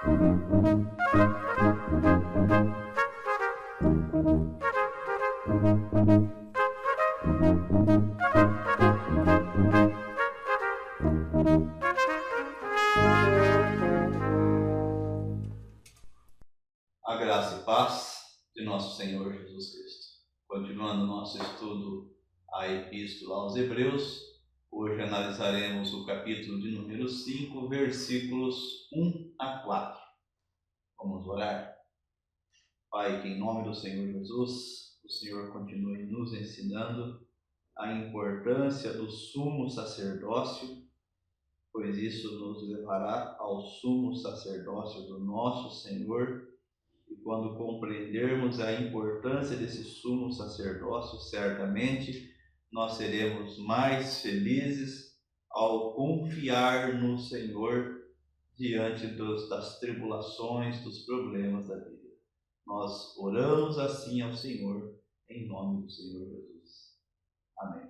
A graça e paz de nosso Senhor Jesus Cristo. Continuando nosso estudo à Epístola aos Hebreus, hoje analisaremos o capítulo de número 5, versículos 1 a 4. Vamos orar? Pai, que em nome do Senhor Jesus, o Senhor continue nos ensinando a importância do sumo sacerdócio, pois isso nos levará ao sumo sacerdócio do nosso Senhor. E quando compreendermos a importância desse sumo sacerdócio, certamente nós seremos mais felizes ao confiar no Senhor diante das tribulações, dos problemas da vida. Nós oramos assim ao Senhor, em nome do Senhor Jesus. Amém.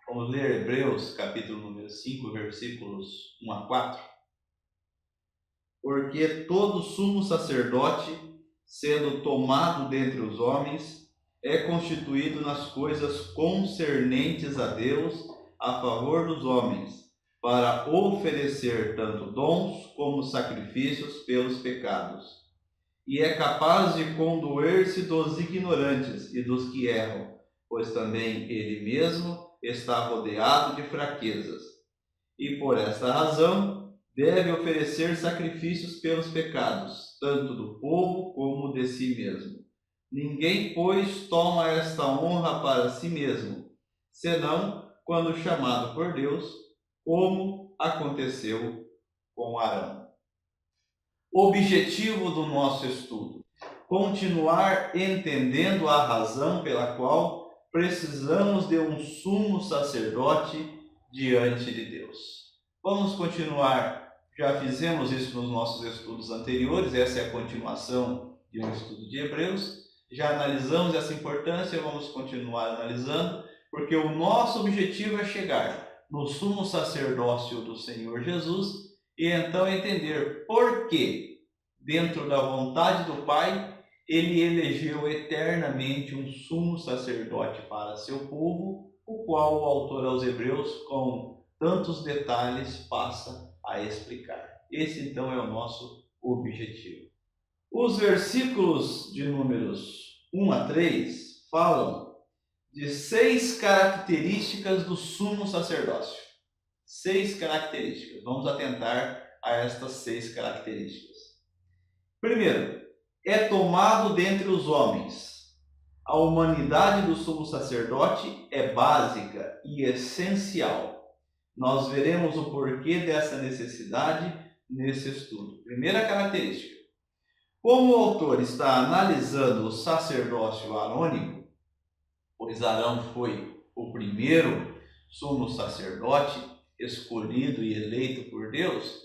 Vamos ler Hebreus, capítulo número 5, versículos 1 a 4. Porque todo sumo sacerdote, sendo tomado dentre os homens, é constituído nas coisas concernentes a Deus, a favor dos homens, para oferecer tanto dons como sacrifícios pelos pecados. E é capaz de condoer-se dos ignorantes e dos que erram, pois também ele mesmo está rodeado de fraquezas. E por esta razão deve oferecer sacrifícios pelos pecados, tanto do povo como de si mesmo. Ninguém, pois, toma esta honra para si mesmo, senão quando chamado por Deus, como aconteceu com Arão. Objetivo do nosso estudo: continuar entendendo a razão pela qual precisamos de um sumo sacerdote diante de Deus. Vamos continuar, já fizemos isso nos nossos estudos anteriores, essa é a continuação de um estudo de Hebreus, já analisamos essa importância, vamos continuar analisando, porque o nosso objetivo é chegar no sumo sacerdócio do Senhor Jesus e então entender por que, dentro da vontade do Pai, ele elegeu eternamente um sumo sacerdote para seu povo, o qual o autor aos Hebreus, com tantos detalhes, passa a explicar. Esse, então, é o nosso objetivo. Os versículos de números 1 a 3 falam de 6 características do sumo sacerdócio. 6 características. Vamos atentar a estas 6 características. Primeiro, é tomado dentre os homens. A humanidade do sumo sacerdote é básica e essencial. Nós veremos o porquê dessa necessidade nesse estudo. Primeira característica: como o autor está analisando o sacerdócio arônico, pois Arão foi o primeiro sumo sacerdote escolhido e eleito por Deus,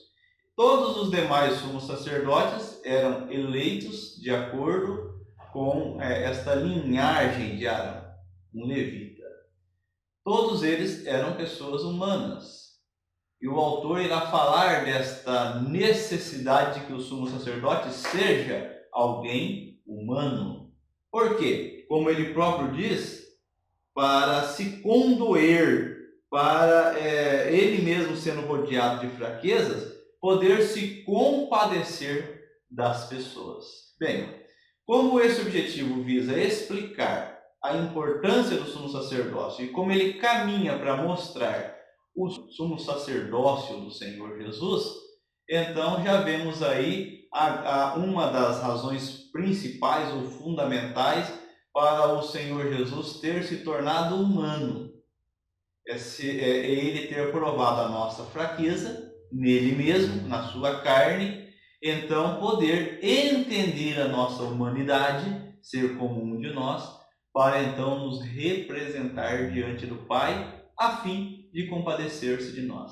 todos os demais sumos sacerdotes eram eleitos de acordo com esta linhagem de Arão, um levita. Todos eles eram pessoas humanas. E o autor irá falar desta necessidade de que o sumo sacerdote seja alguém humano. Por quê? Como ele próprio diz, para se condoer, para ele mesmo sendo rodeado de fraquezas, poder se compadecer das pessoas. Bem, como esse objetivo visa explicar a importância do sumo sacerdócio e como ele caminha para mostrar o sumo sacerdócio do Senhor Jesus, então já vemos aí uma das razões principais ou fundamentais para o Senhor Jesus ter se tornado humano. É ele ter provado a nossa fraqueza nele mesmo, na sua carne, então poder entender a nossa humanidade, ser como um de nós, para então nos representar diante do Pai, a fim de compadecer-se de nós.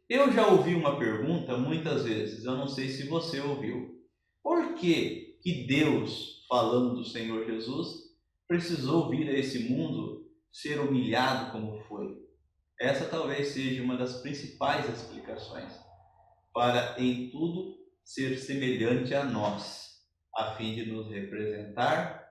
Eu já ouvi uma pergunta muitas vezes, eu não sei se você ouviu. Por que Deus, falando do Senhor Jesus, precisou vir a esse mundo ser humilhado como foi? Essa talvez seja uma das principais explicações. Para em tudo ser semelhante a nós, a fim de nos representar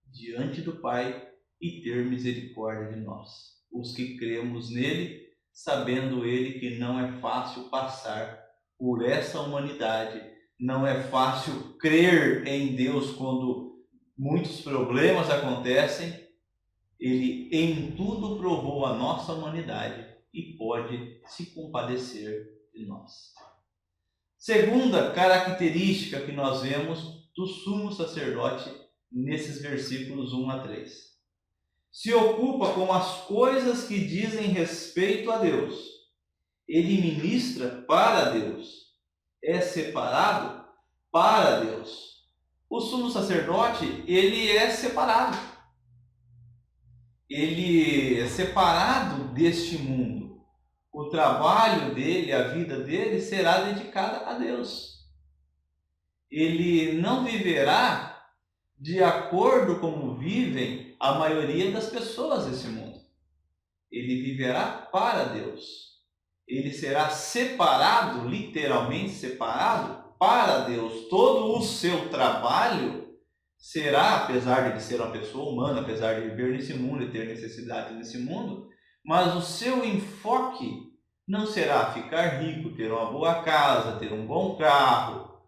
diante do Pai e ter misericórdia de nós, os que cremos nele, sabendo ele que não é fácil passar por essa humanidade, não é fácil crer em Deus quando muitos problemas acontecem. Ele em tudo provou a nossa humanidade e pode se compadecer de nós. Segunda característica que nós vemos do sumo sacerdote nesses versículos 1 a 3. Se ocupa com as coisas que dizem respeito a Deus. Ele ministra para Deus. É separado para Deus. O sumo sacerdote, ele é separado. Ele é separado deste mundo. O trabalho dele, a vida dele será dedicada a Deus. Ele não viverá de acordo como vivem a maioria das pessoas desse mundo. Ele viverá para Deus. Ele será separado, literalmente separado, para Deus. Todo o seu trabalho será, apesar de ele ser uma pessoa humana, apesar de viver nesse mundo e ter necessidades nesse mundo, mas o seu enfoque não será ficar rico, ter uma boa casa, ter um bom carro.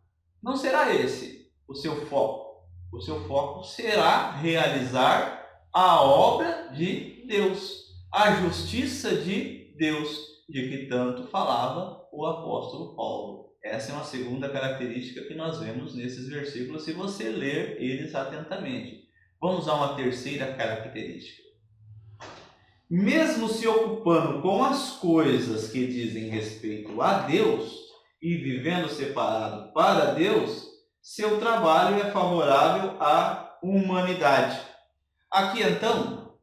Não será esse o seu foco. O seu foco será realizar a obra de Deus, a justiça de Deus, de que tanto falava o apóstolo Paulo. Essa é uma segunda característica que nós vemos nesses versículos, se você ler eles atentamente. Vamos a uma terceira característica. Mesmo se ocupando com as coisas que dizem respeito a Deus e vivendo separado para Deus, seu trabalho é favorável à humanidade. Aqui então,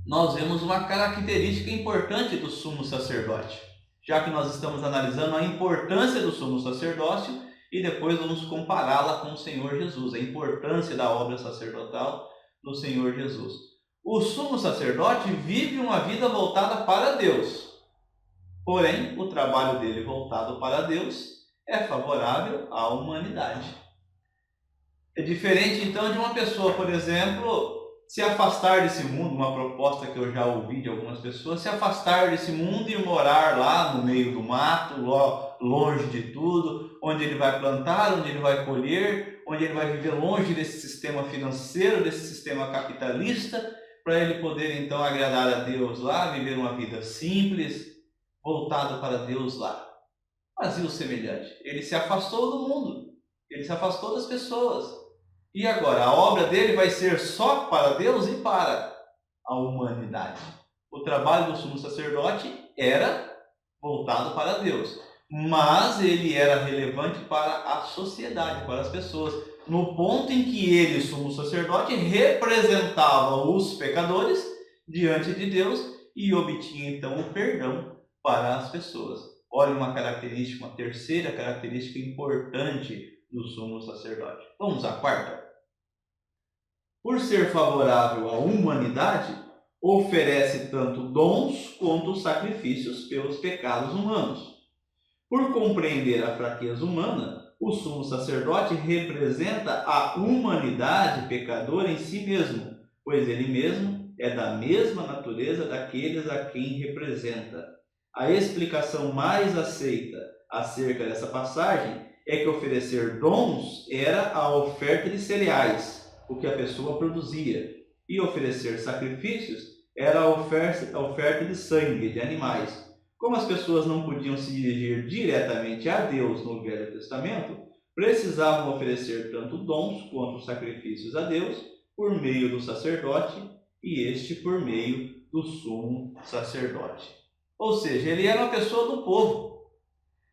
nós vemos uma característica importante do sumo sacerdote, já que nós estamos analisando a importância do sumo sacerdócio e depois vamos compará-la com o Senhor Jesus, a importância da obra sacerdotal do Senhor Jesus. O sumo sacerdote vive uma vida voltada para Deus, porém o trabalho dele voltado para Deus é favorável à humanidade. É diferente então de uma pessoa, por exemplo, se afastar desse mundo, uma proposta que eu já ouvi de algumas pessoas, se afastar desse mundo e morar lá no meio do mato, longe de tudo, onde ele vai plantar, onde ele vai colher, onde ele vai viver longe desse sistema financeiro, desse sistema capitalista, para ele poder então agradar a Deus lá, viver uma vida simples, voltado para Deus lá. Fazia o semelhante. Ele se afastou do mundo, ele se afastou das pessoas. E agora, a obra dele vai ser só para Deus e para a humanidade. O trabalho do sumo sacerdote era voltado para Deus, mas ele era relevante para a sociedade, para as pessoas, no ponto em que ele, sumo sacerdote, representava os pecadores diante de Deus e obtinha então o perdão para as pessoas. Olha uma característica, uma terceira característica importante do sumo sacerdote. Vamos à quarta. Por ser favorável à humanidade, oferece tanto dons quanto sacrifícios pelos pecados humanos. Por compreender a fraqueza humana, o sumo sacerdote representa a humanidade pecadora em si mesmo, pois ele mesmo é da mesma natureza daqueles a quem representa. A explicação mais aceita acerca dessa passagem é que oferecer dons era a oferta de cereais, o que a pessoa produzia, e oferecer sacrifícios era a oferta de sangue de animais. Como as pessoas não podiam se dirigir diretamente a Deus no Velho Testamento, precisavam oferecer tanto dons quanto sacrifícios a Deus por meio do sacerdote e este por meio do sumo sacerdote. Ou seja, ele era uma pessoa do povo.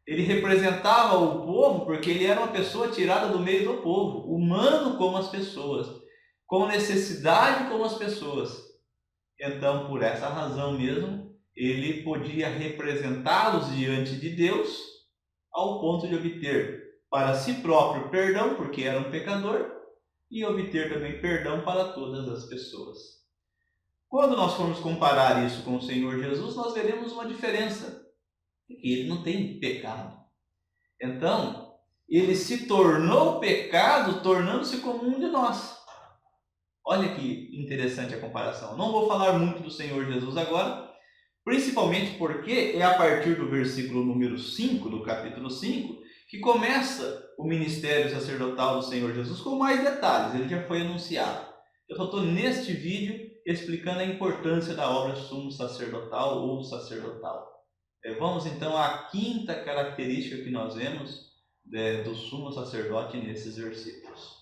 Ele representava o povo porque ele era uma pessoa tirada do meio do povo, humano como as pessoas, com necessidade como as pessoas. Então, por essa razão mesmo, ele podia representá-los diante de Deus ao ponto de obter para si próprio perdão, porque era um pecador, e obter também perdão para todas as pessoas. Quando nós formos comparar isso com o Senhor Jesus, nós veremos uma diferença. Que ele não tem pecado. Então, ele se tornou pecado, tornando-se como um de nós. Olha que interessante a comparação. Não vou falar muito do Senhor Jesus agora, principalmente porque é a partir do versículo número 5, do capítulo 5, que começa o ministério sacerdotal do Senhor Jesus com mais detalhes. Ele já foi anunciado. Eu só estou neste vídeo explicando a importância da obra sumo sacerdotal ou sacerdotal. Vamos então à quinta característica que nós vemos do sumo sacerdote nesses versículos.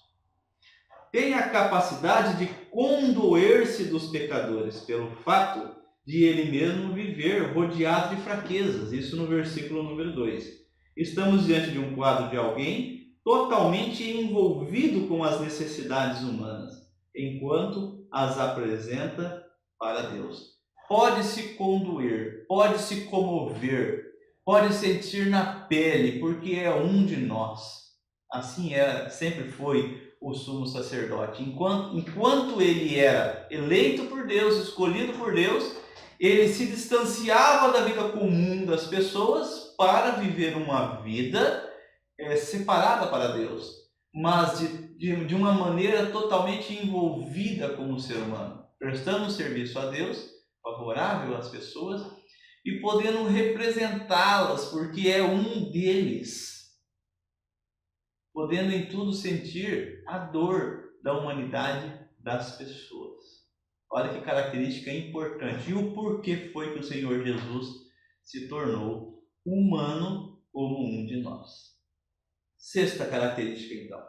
Tem a capacidade de condoer-se dos pecadores pelo fato de ele mesmo viver rodeado de fraquezas. Isso no versículo número 2. Estamos diante de um quadro de alguém totalmente envolvido com as necessidades humanas, enquanto as apresenta para Deus. Pode se condoer, pode se comover, pode sentir na pele, porque é um de nós. Assim sempre foi o sumo sacerdote. Enquanto ele era eleito por Deus, escolhido por Deus, ele se distanciava da vida comum das pessoas para viver uma vida separada para Deus, mas de uma maneira totalmente envolvida com o ser humano, prestando serviço a Deus, favorável às pessoas e podendo representá-las, porque é um deles, podendo em tudo sentir a dor da humanidade das pessoas. Olha que característica importante. E o porquê foi que o Senhor Jesus se tornou humano como um de nós. Sexta característica, então.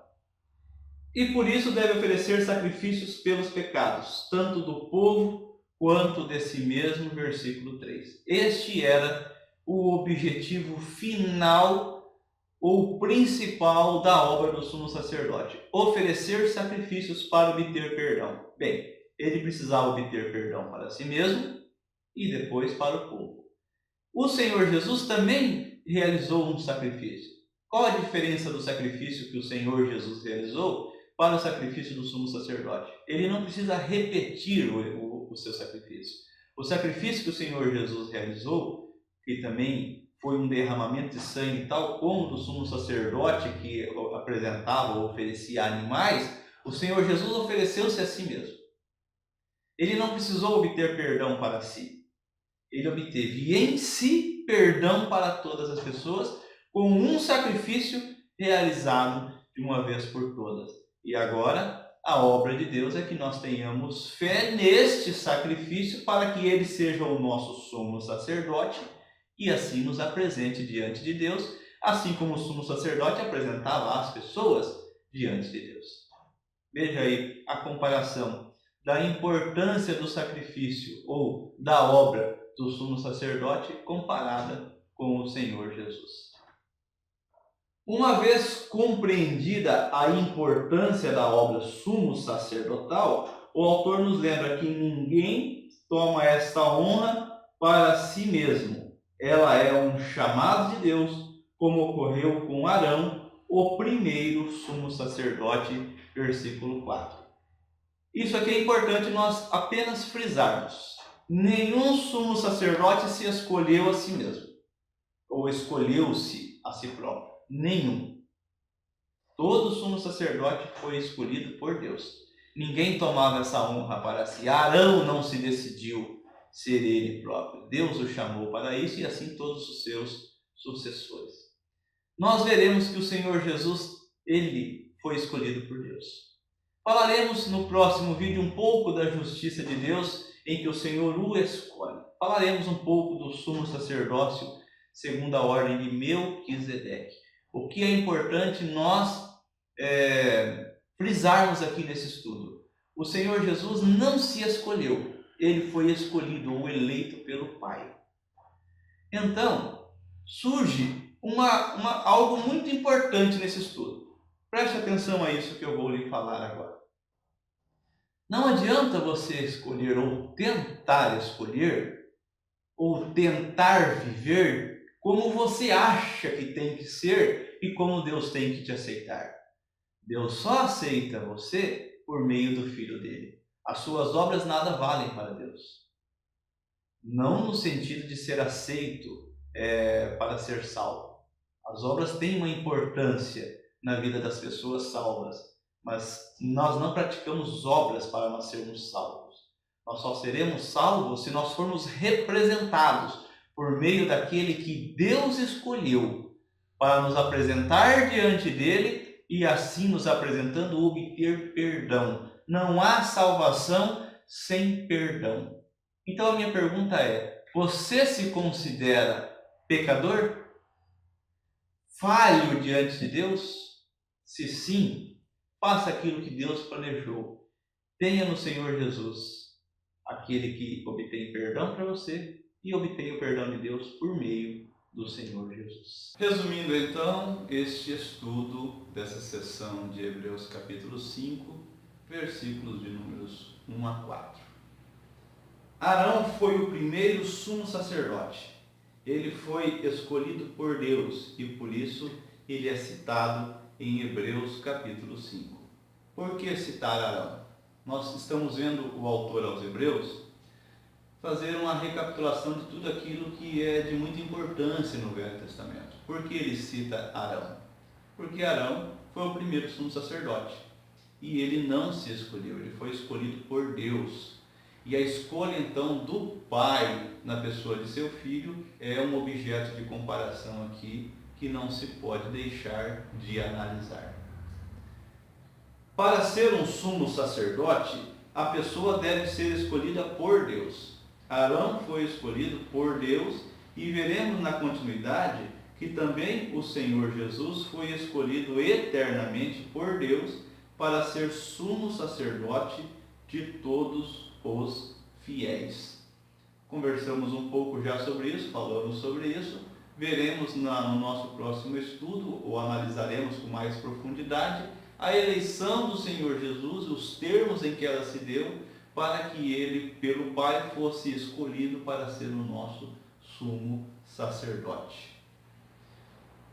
E por isso deve oferecer sacrifícios pelos pecados, tanto do povo quanto de si mesmo, versículo 3. Este era o objetivo final ou principal da obra do sumo sacerdote: oferecer sacrifícios para obter perdão. Bem, ele precisava obter perdão para si mesmo e depois para o povo. O Senhor Jesus também realizou um sacrifício. Qual a diferença do sacrifício que o Senhor Jesus realizou para o sacrifício do sumo sacerdote? Ele não precisa repetir o seu sacrifício. O sacrifício que o Senhor Jesus realizou, que também foi um derramamento de sangue, tal como do sumo sacerdote que apresentava ou oferecia animais, o Senhor Jesus ofereceu-se a si mesmo. Ele não precisou obter perdão para si. Ele obteve em si perdão para todas as pessoas com um sacrifício realizado de uma vez por todas. E agora a obra de Deus é que nós tenhamos fé neste sacrifício para que ele seja o nosso sumo sacerdote e assim nos apresente diante de Deus, assim como o sumo sacerdote apresentava as pessoas diante de Deus. Veja aí a comparação da importância do sacrifício ou da obra do sumo sacerdote comparada com o Senhor Jesus. Uma vez compreendida a importância da obra sumo sacerdotal, o autor nos lembra que ninguém toma esta honra para si mesmo. Ela é um chamado de Deus, como ocorreu com Arão, o primeiro sumo sacerdote, versículo 4. Isso aqui é importante nós apenas frisarmos. Nenhum sumo sacerdote se escolheu a si mesmo, ou escolheu-se a si próprio. Nenhum. Todo sumo sacerdote foi escolhido por Deus. Ninguém tomava essa honra para si. Arão não se decidiu ser ele próprio. Deus o chamou para isso e assim todos os seus sucessores. Nós veremos que o Senhor Jesus, ele foi escolhido por Deus. Falaremos no próximo vídeo um pouco da justiça de Deus em que o Senhor o escolhe. Falaremos um pouco do sumo sacerdócio segundo a ordem de Melquisedeque. O que é importante nós frisarmos aqui nesse estudo: o Senhor Jesus não se escolheu, ele foi escolhido ou eleito pelo Pai. Então, surge algo muito importante nesse estudo. Preste atenção a isso que eu vou lhe falar agora. Não adianta você escolher ou tentar escolher ou tentar viver como você acha que tem que ser e como Deus tem que te aceitar. Deus só aceita você por meio do Filho dele. As suas obras nada valem para Deus. Não no sentido de ser aceito para ser salvo. As obras têm uma importância na vida das pessoas salvas, mas nós não praticamos obras para nós sermos salvos. Nós só seremos salvos se nós formos representados por meio daquele que Deus escolheu para nos apresentar diante dele e assim nos apresentando obter perdão. Não há salvação sem perdão. Então a minha pergunta é: você se considera pecador? Falho diante de Deus? Se sim, faça aquilo que Deus planejou. Tenha no Senhor Jesus aquele que obtém perdão para você e obtém o perdão de Deus por meio do Senhor Jesus. Resumindo então este estudo dessa sessão de Hebreus capítulo 5, versículos de números 1 a 4. Arão foi o primeiro sumo sacerdote. Ele foi escolhido por Deus e por isso ele é citado em Hebreus capítulo 5. Por que citar Arão? Nós estamos vendo o autor aos Hebreus fazer uma recapitulação de tudo aquilo que é de muita importância no Velho Testamento. Por que ele cita Arão? Porque Arão foi o primeiro sumo sacerdote e ele não se escolheu, ele foi escolhido por Deus. E a escolha então do pai na pessoa de seu filho é um objeto de comparação aqui que não se pode deixar de analisar. Para ser um sumo sacerdote, a pessoa deve ser escolhida por Deus. Arão foi escolhido por Deus e veremos na continuidade que também o Senhor Jesus foi escolhido eternamente por Deus para ser sumo sacerdote de todos os fiéis. Conversamos um pouco já sobre isso, falamos sobre isso, veremos no nosso próximo estudo, ou analisaremos com mais profundidade, a eleição do Senhor Jesus, os termos em que ela se deu, para que ele, pelo Pai, fosse escolhido para ser o nosso sumo sacerdote.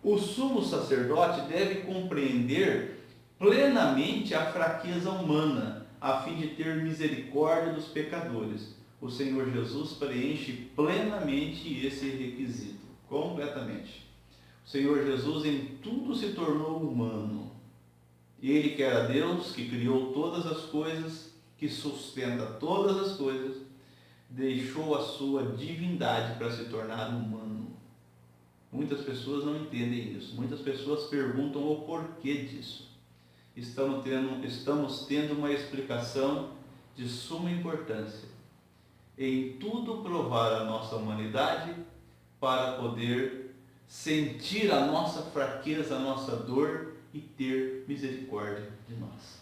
O sumo sacerdote deve compreender plenamente a fraqueza humana, a fim de ter misericórdia dos pecadores. O Senhor Jesus preenche plenamente esse requisito, completamente. O Senhor Jesus em tudo se tornou humano. Ele que era Deus, que criou todas as coisas, que sustenta todas as coisas, deixou a sua divindade para se tornar humano. Muitas pessoas não entendem isso. Muitas pessoas perguntam o porquê disso. Estamos tendo uma explicação de suma importância. Em tudo provar a nossa humanidade para poder sentir a nossa fraqueza, a nossa dor e ter misericórdia de nós.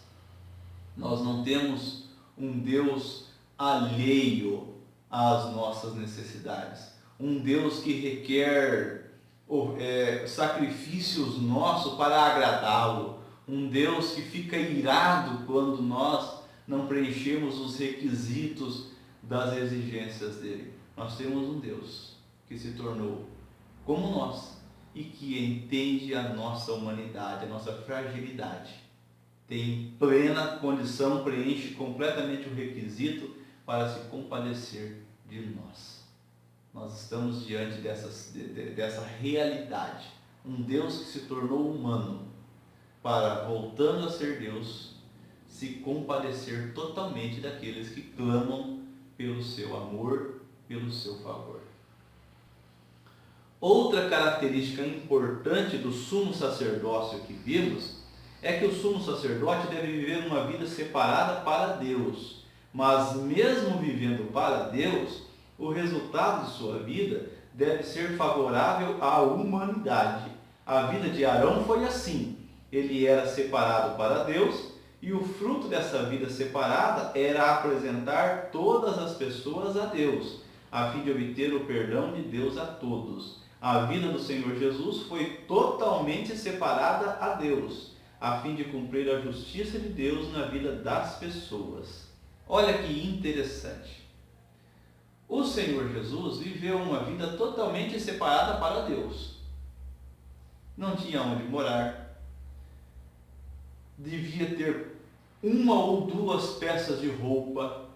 Nós não temos um Deus alheio às nossas necessidades. Um Deus que requer sacrifícios nossos para agradá-lo. Um Deus que fica irado quando nós não preenchemos os requisitos das exigências dele. Nós temos um Deus que se tornou como nós e que entende a nossa humanidade, a nossa fragilidade. Tem plena condição, preenche completamente o requisito para se compadecer de nós. Nós estamos diante dessa realidade. Um Deus que se tornou humano para, voltando a ser Deus, se compadecer totalmente daqueles que clamam pelo seu amor, pelo seu favor. Outra característica importante do sumo sacerdócio que vimos é que o sumo sacerdote deve viver uma vida separada para Deus. Mas mesmo vivendo para Deus, o resultado de sua vida deve ser favorável à humanidade. A vida de Arão foi assim. Ele era separado para Deus e o fruto dessa vida separada era apresentar todas as pessoas a Deus, a fim de obter o perdão de Deus a todos. A vida do Senhor Jesus foi totalmente separada a Deus, a fim de cumprir a justiça de Deus na vida das pessoas. Olha que interessante. O Senhor Jesus viveu uma vida totalmente separada para Deus. Não tinha onde morar. Devia ter uma ou duas peças de roupa.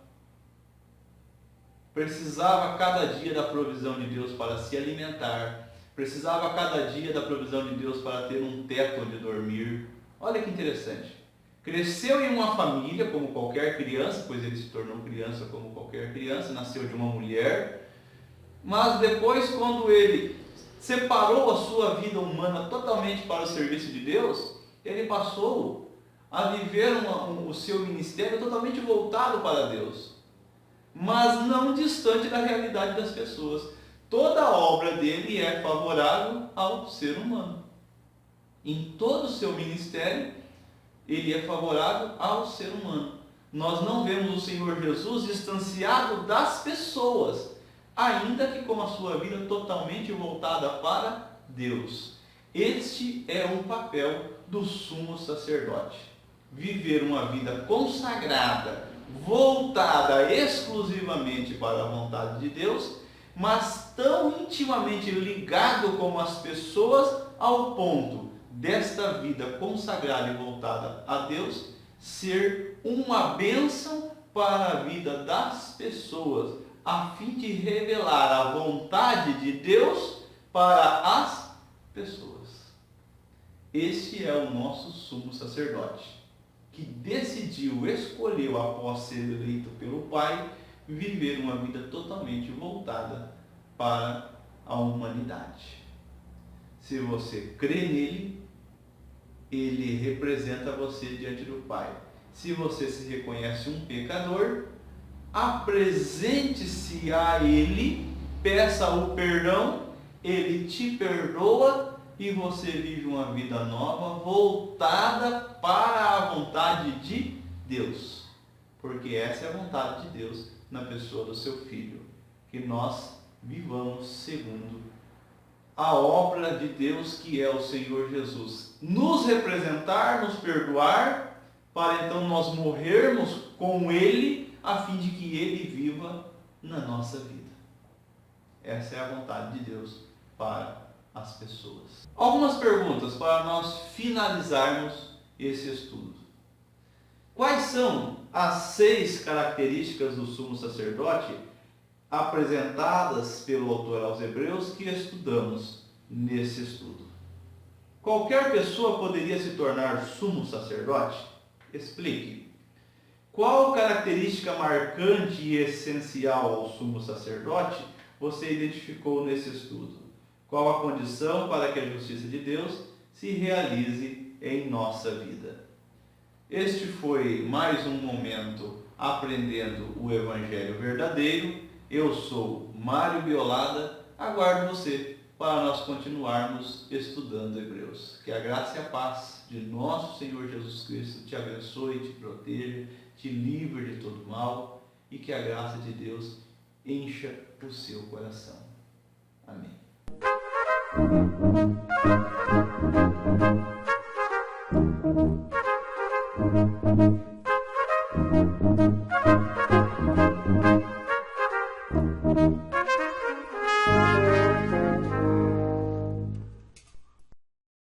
Precisava cada dia da provisão de Deus para se alimentar. precisava a cada dia da provisão de Deus para ter um teto onde dormir. Olha que interessante. Cresceu em uma família como qualquer criança, pois ele se tornou criança como qualquer criança, nasceu de uma mulher, mas depois, quando ele separou a sua vida humana totalmente para o serviço de Deus, ele passou a viver o seu ministério totalmente voltado para Deus, mas não distante da realidade das pessoas. Toda a obra dele é favorável ao ser humano. Em todo o seu ministério, ele é favorável ao ser humano. Nós não vemos o Senhor Jesus distanciado das pessoas, ainda que com a sua vida totalmente voltada para Deus. Este é o papel do sumo sacerdote. Viver uma vida consagrada, voltada exclusivamente para a vontade de Deus, mas tão intimamente ligado como as pessoas, ao ponto desta vida consagrada e voltada a Deus ser uma bênção para a vida das pessoas, a fim de revelar a vontade de Deus para as pessoas. Este é o nosso sumo sacerdote, que escolheu, após ser eleito pelo Pai, viver uma vida totalmente voltada para a humanidade. Se você crê nele, ele representa você diante do Pai. Se você se reconhece um pecador, apresente-se a ele, peça o perdão, ele te perdoa e você vive uma vida nova, voltada para a vontade de Deus. Porque essa é a vontade de Deus na pessoa do seu Filho, que nós vivamos segundo a obra de Deus, que é o Senhor Jesus. Nos representar, nos perdoar, para então nós morrermos com Ele, a fim de que Ele viva na nossa vida. Essa é a vontade de Deus para as pessoas. Algumas perguntas para nós finalizarmos esse estudo. Quais são as 6 características do sumo sacerdote apresentadas pelo autor aos Hebreus que estudamos nesse estudo? Qualquer pessoa poderia se tornar sumo sacerdote? Explique. Qual característica marcante e essencial ao sumo sacerdote você identificou nesse estudo? Qual a condição para que a justiça de Deus se realize em nossa vida? Este foi mais um momento aprendendo o Evangelho verdadeiro. Eu sou Mário Biolada, aguardo você para nós continuarmos estudando Hebreus. Que a graça e a paz de nosso Senhor Jesus Cristo te abençoe, te proteja, te livre de todo mal e que a graça de Deus encha o seu coração. Amém. Thank you.